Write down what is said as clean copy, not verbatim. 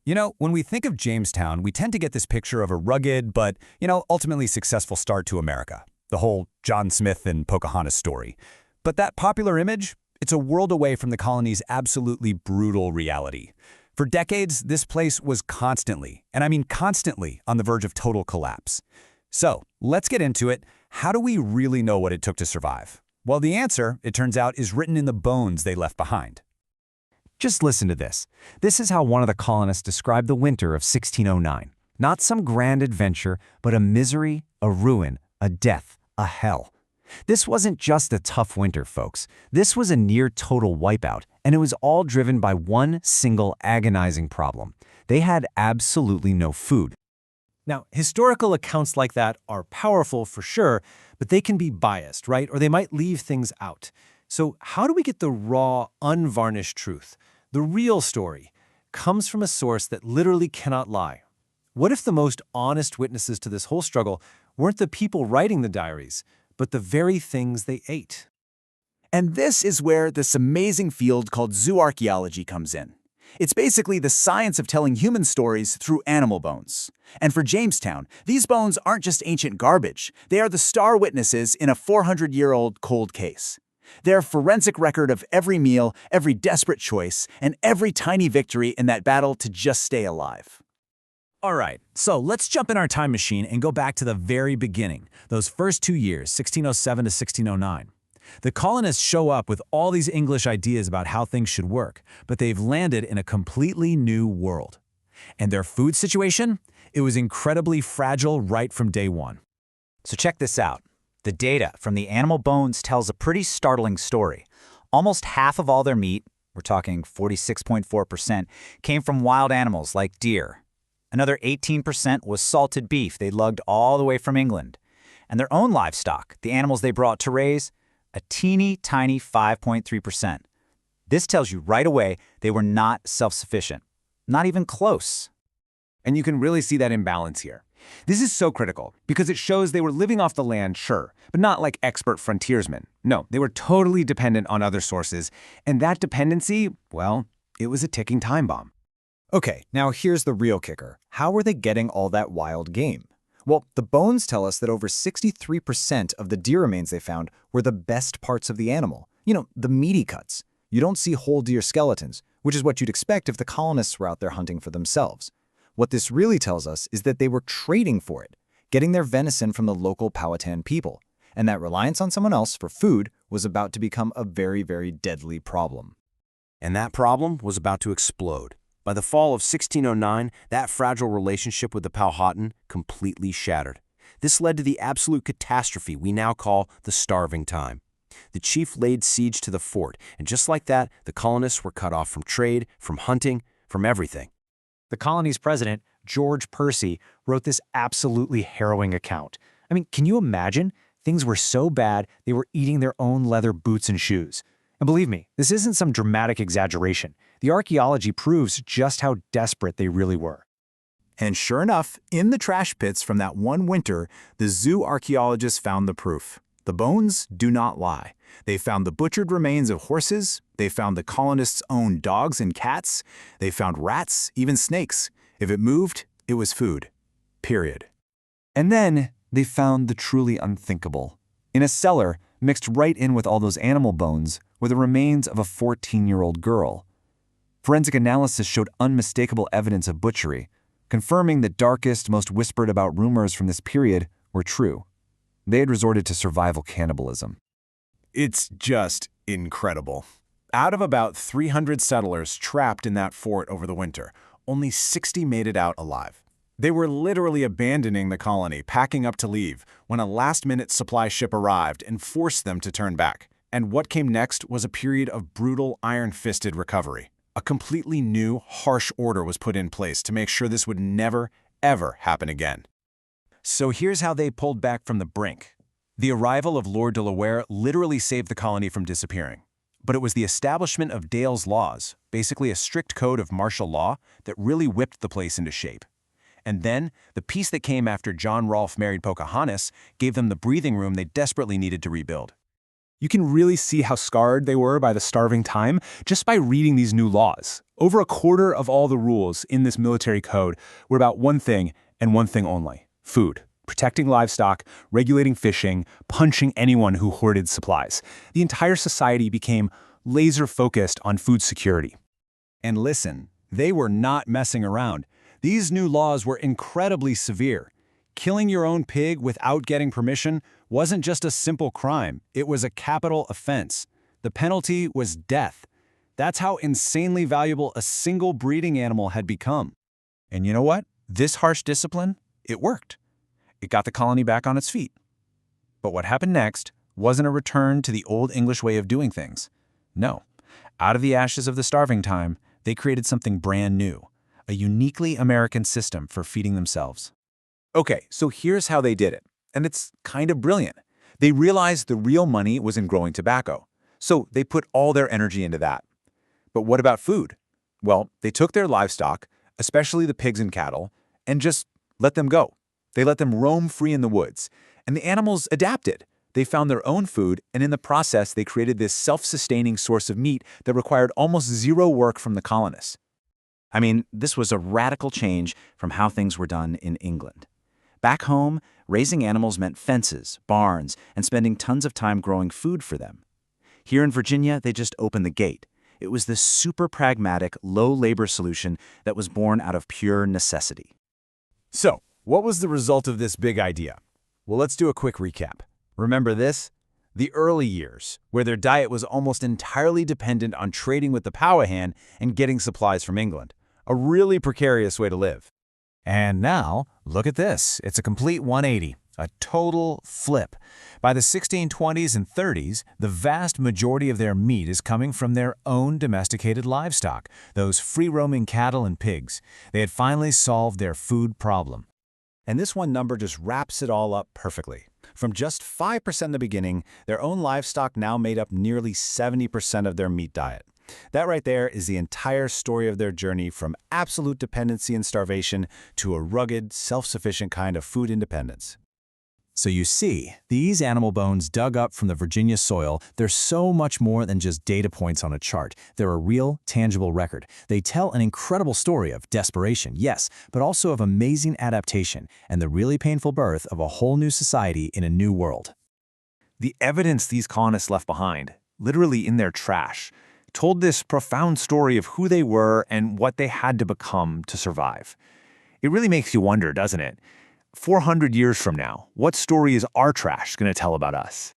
You know, when we think of Jamestown, we tend to get this picture of a rugged but, ultimately successful start to America. The whole John Smith and Pocahontas story. But that popular image, it's a world away from the colony's absolutely brutal reality. For decades, this place was constantly, and I mean constantly, on the verge of total collapse. So, let's get into it. How do we really know what it took to survive? Well, the answer, it turns out, is written in the bones they left behind. Just listen to this. This is how one of the colonists described the winter of 1609. Not some grand adventure, but a misery, a ruin, a death, a hell. This wasn't just a tough winter, folks. This was a near-total wipeout, and it was all driven by one single agonizing problem. They had absolutely no food. Now, historical accounts like that are powerful for sure, but they can be biased, right? Or they might leave things out. So how do we get the raw, unvarnished truth? The real story comes from a source that literally cannot lie. What if the most honest witnesses to this whole struggle weren't the people writing the diaries, but the very things they ate? And this is where this amazing field called zooarchaeology comes in. It's basically the science of telling human stories through animal bones. And for Jamestown, these bones aren't just ancient garbage. They are the star witnesses in a 400-year-old cold case. Their forensic record of every meal, every desperate choice, and every tiny victory in that battle to just stay alive. All right, so let's jump in our time machine and go back to the very beginning, those first 2 years, 1607 to 1609. The colonists show up with all these English ideas about how things should work, but they've landed in a completely new world. And their food situation? It was incredibly fragile right from day one. So check this out. The data from the animal bones tells a pretty startling story. Almost half of all their meat, we're talking 46.4%, came from wild animals like deer. Another 18% was salted beef they lugged all the way from England. And their own livestock, the animals they brought to raise, a teeny tiny 5.3%. This tells you right away they were not self-sufficient. Not even close. And you can really see that imbalance here. This is so critical because it shows they were living off the land, sure, but not like expert frontiersmen. No, they were totally dependent on other sources, and that dependency, well, it was a ticking time bomb. Okay, now here's the real kicker. How were they getting all that wild game? Well, the bones tell us that over 63% of the deer remains they found were the best parts of the animal. You know, the meaty cuts. You don't see whole deer skeletons, which is what you'd expect if the colonists were out there hunting for themselves. What this really tells us is that they were trading for it, getting their venison from the local Powhatan people, and that reliance on someone else for food was about to become a very, very deadly problem. And that problem was about to explode. By the fall of 1609, that fragile relationship with the Powhatan completely shattered. This led to the absolute catastrophe we now call the Starving Time. The chief laid siege to the fort, and just like that, the colonists were cut off from trade, from hunting, from everything. The colony's president, George Percy, wrote this absolutely harrowing account. I mean, can you imagine? Things were so bad, they were eating their own leather boots and shoes. And believe me, this isn't some dramatic exaggeration. The archaeology proves just how desperate they really were. And sure enough, in the trash pits from that one winter, the zoo archaeologists found the proof. The bones do not lie. They found the butchered remains of horses, they found the colonists' own dogs and cats, they found rats, even snakes. If it moved, it was food. Period. And then they found the truly unthinkable. In a cellar, mixed right in with all those animal bones, were the remains of a 14-year-old girl. Forensic analysis showed unmistakable evidence of butchery, confirming the darkest, most whispered about rumors from this period were true. They had resorted to survival cannibalism. It's just incredible. Out of about 300 settlers trapped in that fort over the winter, only 60 made it out alive. They were literally abandoning the colony, packing up to leave, when a last-minute supply ship arrived and forced them to turn back. And what came next was a period of brutal, iron-fisted recovery. A completely new, harsh order was put in place to make sure this would never, ever happen again. So here's how they pulled back from the brink. The arrival of Lord de la Ware literally saved the colony from disappearing. But it was the establishment of Dale's laws, basically a strict code of martial law, that really whipped the place into shape. And then, the peace that came after John Rolfe married Pocahontas gave them the breathing room they desperately needed to rebuild. You can really see how scarred they were by the starving time just by reading these new laws. Over a quarter of all the rules in this military code were about one thing and one thing only: food. Protecting livestock, regulating fishing, punching anyone who hoarded supplies. The entire society became laser-focused on food security. And listen, they were not messing around. These new laws were incredibly severe. Killing your own pig without getting permission wasn't just a simple crime, it was a capital offense. The penalty was death. That's how insanely valuable a single breeding animal had become. And you know what? This harsh discipline, it worked. It got the colony back on its feet. But what happened next wasn't a return to the old English way of doing things. No. Out of the ashes of the starving time, they created something brand new, a uniquely American system for feeding themselves. Okay, so here's how they did it, and it's kind of brilliant. They realized the real money was in growing tobacco, so they put all their energy into that. But what about food? Well, they took their livestock, especially the pigs and cattle, and just let them go. They let them roam free in the woods, and the animals adapted. They found their own food, and in the process, they created this self-sustaining source of meat that required almost zero work from the colonists. I mean, this was a radical change from how things were done in England. Back home, raising animals meant fences, barns, and spending tons of time growing food for them. Here in Virginia, they just opened the gate. It was this super pragmatic, low-labor solution that was born out of pure necessity. So, what was the result of this big idea? Well, let's do a quick recap. Remember this? The early years, where their diet was almost entirely dependent on trading with the Powhatan and getting supplies from England. A really precarious way to live. And now, look at this. It's a complete 180, a total flip. By the 1620s and 30s, the vast majority of their meat is coming from their own domesticated livestock, those free-roaming cattle and pigs. They had finally solved their food problem. And this one number just wraps it all up perfectly. From just 5% in the beginning, their own livestock now made up nearly 70% of their meat diet. That right there is the entire story of their journey from absolute dependency and starvation to a rugged, self-sufficient kind of food independence. So you see, these animal bones dug up from the Virginia soil, they're so much more than just data points on a chart. They're a real, tangible record. They tell an incredible story of desperation, yes, but also of amazing adaptation and the really painful birth of a whole new society in a new world. The evidence these colonists left behind, literally in their trash, told this profound story of who they were and what they had to become to survive. It really makes you wonder, doesn't it? 400 years from now, what story is our trash going to tell about us?